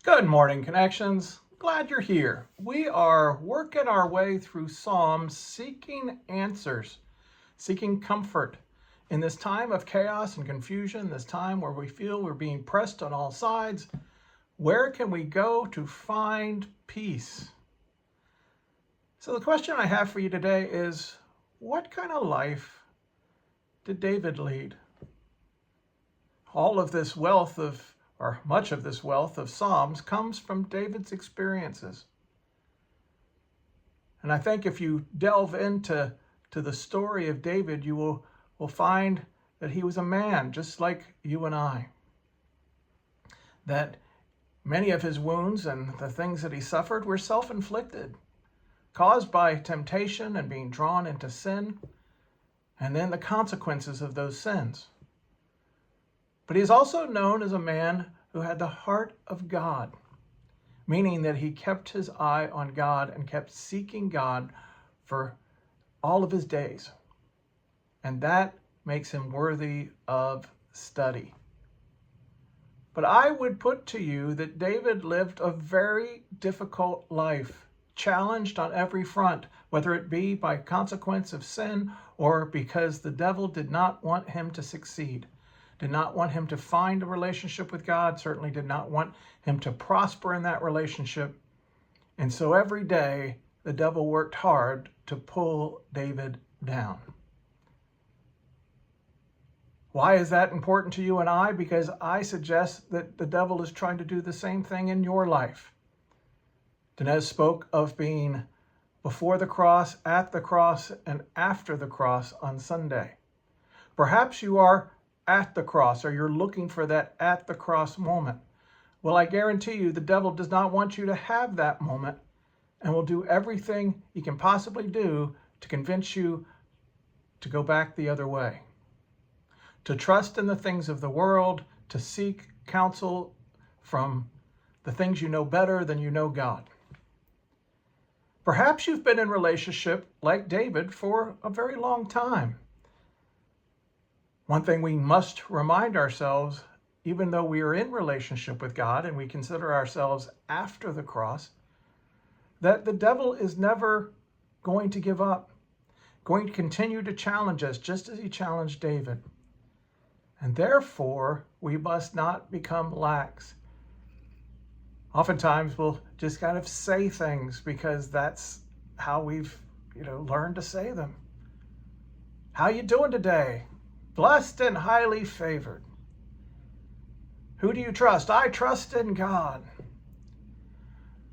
Good morning, Connections. Glad you're here. We are working our way through Psalms, seeking answers, seeking comfort in this time of chaos and confusion, this time where we feel we're being pressed on all sides. Where can we go to find peace? So the question I have for you today is, what kind of life did David lead? All of this wealth of or much of this wealth of Psalms comes from David's experiences. And I think if you delve into the story of David, you will find that he was a man just like you and I. That many of his wounds and the things that he suffered were self-inflicted, caused by temptation and being drawn into sin, and then the consequences of those sins. But he is also known as a man who had the heart of God, meaning that he kept his eye on God and kept seeking God for all of his days. And that makes him worthy of study. But I would put to you that David lived a very difficult life, challenged on every front, whether it be by consequence of sin or because the devil did not want him to succeed. Did not want him to find a relationship with God, certainly did not want him to prosper in that relationship. And so every day, the devil worked hard to pull David down. Why is that important to you and I? Because I suggest that the devil is trying to do the same thing in your life. Dinesh spoke of being before the cross, at the cross, and after the cross on Sunday. Perhaps you are at the cross, or you're looking for that at the cross moment. Well, I guarantee you the devil does not want you to have that moment and will do everything he can possibly do to convince you to go back the other way, to trust in the things of the world, to seek counsel from the things you know better than you know God. Perhaps you've been in relationship like David for a very long time. One thing we must remind ourselves, even though we are in relationship with God and we consider ourselves after the cross, that the devil is never going to give up, going to continue to challenge us just as he challenged David. And therefore, we must not become lax. Oftentimes, we'll just kind of say things because that's how we've, learned to say them. How you doing today? Blessed and highly favored. Who do you trust? I trust in God.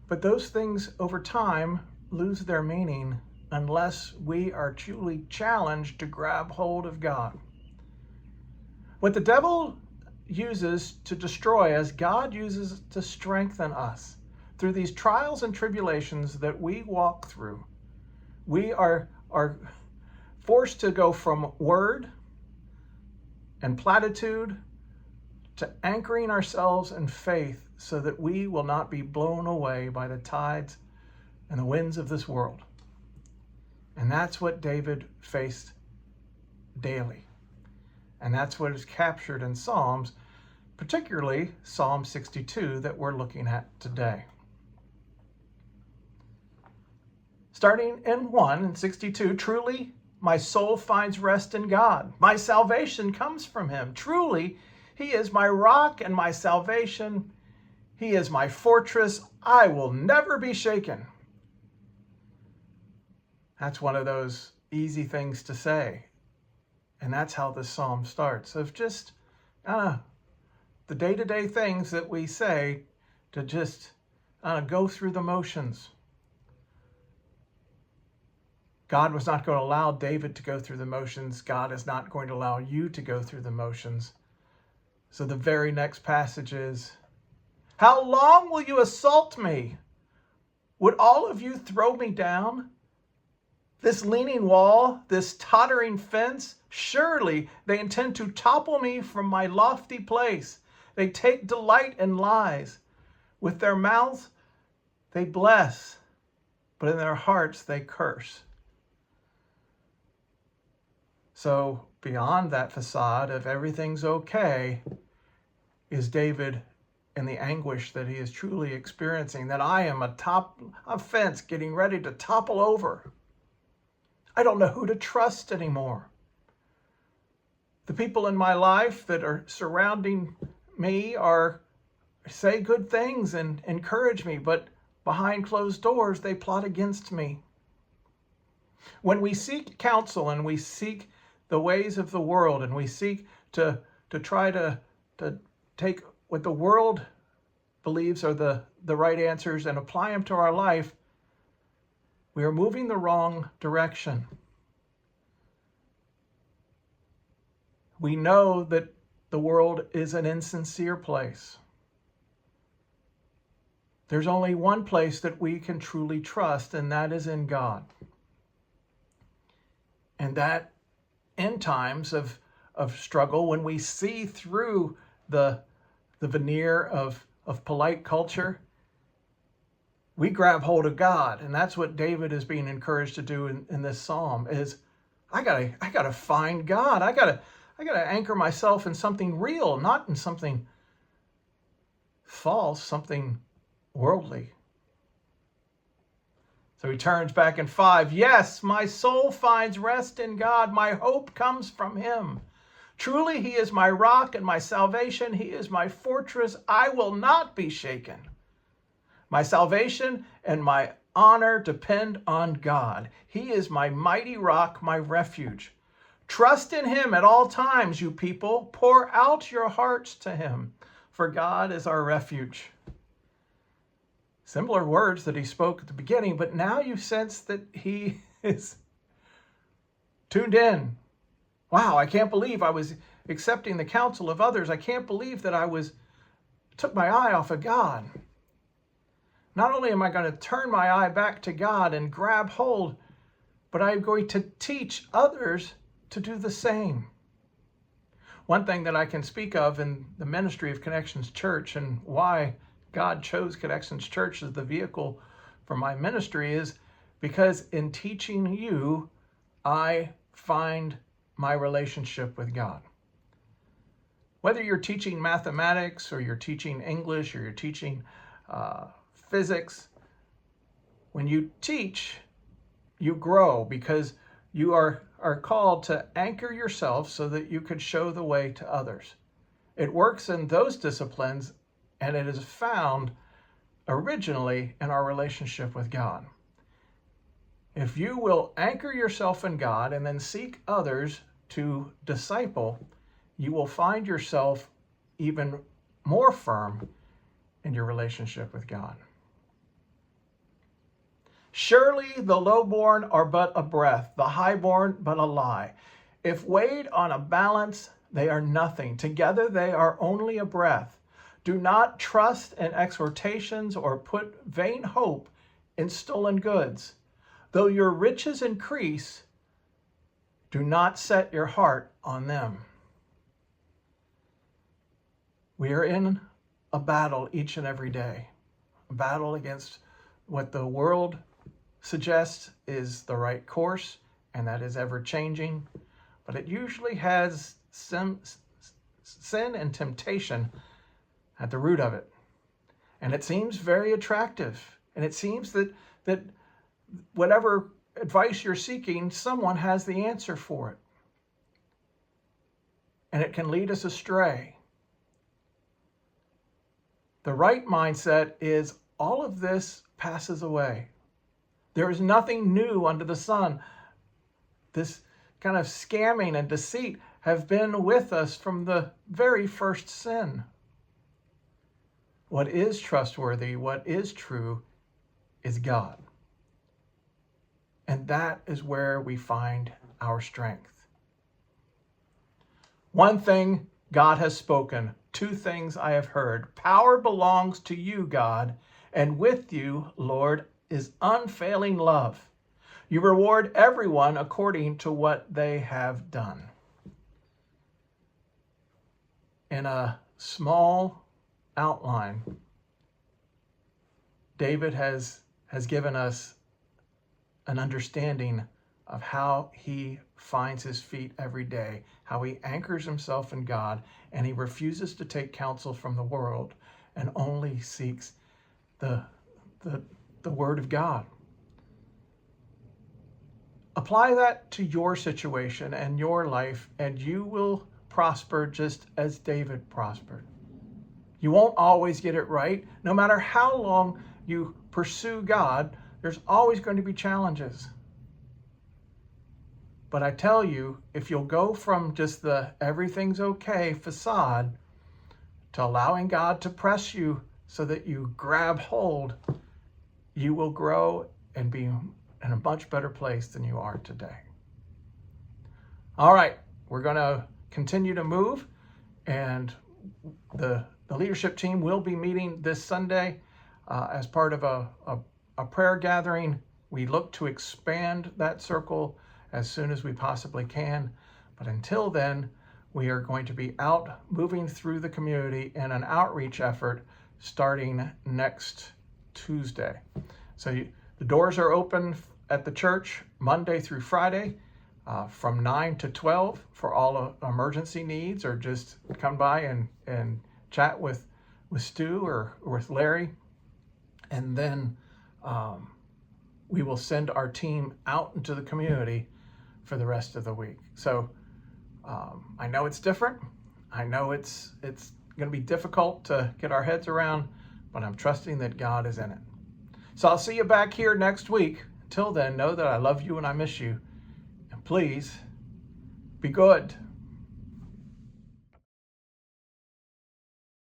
But those things over time lose their meaning unless we are truly challenged to grab hold of God. What the devil uses to destroy us, God uses to strengthen us. Through these trials and tribulations that we walk through, we are forced to go from word and platitude to anchoring ourselves in faith so that we will not be blown away by the tides and the winds of this world. And that's what David faced daily. And that's what is captured in Psalms, particularly Psalm 62 that we're looking at today. Starting in 62, truly my soul finds rest in God. My salvation comes from him. Truly, he is my rock and my salvation. He is my fortress. I will never be shaken. That's one of those easy things to say. And that's how this psalm starts, of just the day-to-day things that we say to just go through the motions. God was not going to allow David to go through the motions. God is not going to allow you to go through the motions. So the very next passage is, how long will you assault me? Would all of you throw me down? This leaning wall, this tottering fence, surely they intend to topple me from my lofty place. They take delight in lies. With their mouths they bless, but in their hearts they curse. So beyond that facade of everything's okay is David in the anguish that he is truly experiencing, that I am a fence getting ready to topple over. I don't know who to trust anymore. The people in my life that are surrounding me say good things and encourage me, but behind closed doors, they plot against me. When we seek counsel and we seek the ways of the world and we seek to try to take what the world believes are the right answers and apply them to our life, we are moving the wrong direction. We know that the world is an insincere place. There's only one place that we can truly trust, and that is in God. And that in times of struggle, when we see through the veneer of polite culture, we grab hold of God. And that's what David is being encouraged to do in this psalm is, I gotta find God. I gotta anchor myself in something real, not in something false, something worldly. So he turns back in 5. Yes, my soul finds rest in God. My hope comes from him. Truly, he is my rock and my salvation. He is my fortress. I will not be shaken. My salvation and my honor depend on God. He is my mighty rock, my refuge. Trust in him at all times, you people. Pour out your hearts to him, for God is our refuge. Similar words that he spoke at the beginning, but now you sense that he is tuned in. Wow, I can't believe I was accepting the counsel of others. I can't believe that I took my eye off of God. Not only am I going to turn my eye back to God and grab hold, but I'm going to teach others to do the same. One thing that I can speak of in the ministry of Connections Church and why God chose Connections Church as the vehicle for my ministry is because in teaching you, I find my relationship with God. Whether you're teaching mathematics or you're teaching English or you're teaching physics, when you teach, you grow because you are called to anchor yourself so that you can show the way to others. It works in those disciplines, and it is found originally in our relationship with God. If you will anchor yourself in God and then seek others to disciple, you will find yourself even more firm in your relationship with God. Surely the lowborn are but a breath, the highborn but a lie. If weighed on a balance, they are nothing. Together they are only a breath. Do not trust in exhortations or put vain hope in stolen goods. Though your riches increase, do not set your heart on them. We are in a battle each and every day, a battle against what the world suggests is the right course, and that is ever changing, but it usually has some sin and temptation at the root of it. And it seems very attractive. And it seems that whatever advice you're seeking, someone has the answer for it. And it can lead us astray. The right mindset is all of this passes away. There is nothing new under the sun. This kind of scamming and deceit have been with us from the very first sin. What is trustworthy, what is true, is God. And that is where we find our strength. One thing God has spoken, two things I have heard. Power belongs to you, God, and with you, Lord, is unfailing love. You reward everyone according to what they have done. In a small outline, David has given us an understanding of how he finds his feet every day, how he anchors himself in God, and he refuses to take counsel from the world, and only seeks the Word of God. Apply that to your situation and your life, and you will prosper just as David prospered. You won't always get it right. No matter how long you pursue God, there's always going to be challenges. But I tell you, if you'll go from just the everything's okay facade to allowing God to press you so that you grab hold, you will grow and be in a much better place than you are today. All right, we're going to continue to move, and the leadership team will be meeting this Sunday as part of a prayer gathering. We look to expand that circle as soon as we possibly can. But until then, we are going to be out moving through the community in an outreach effort starting next Tuesday. So the doors are open at the church Monday through Friday from 9 to 12 for all emergency needs, or just come by and chat with Stu or with Larry. And then we will send our team out into the community for the rest of the week. So I know it's different. I know it's going to be difficult to get our heads around, but I'm trusting that God is in it. So I'll see you back here next week. Until then, know that I love you and I miss you. And please, be good.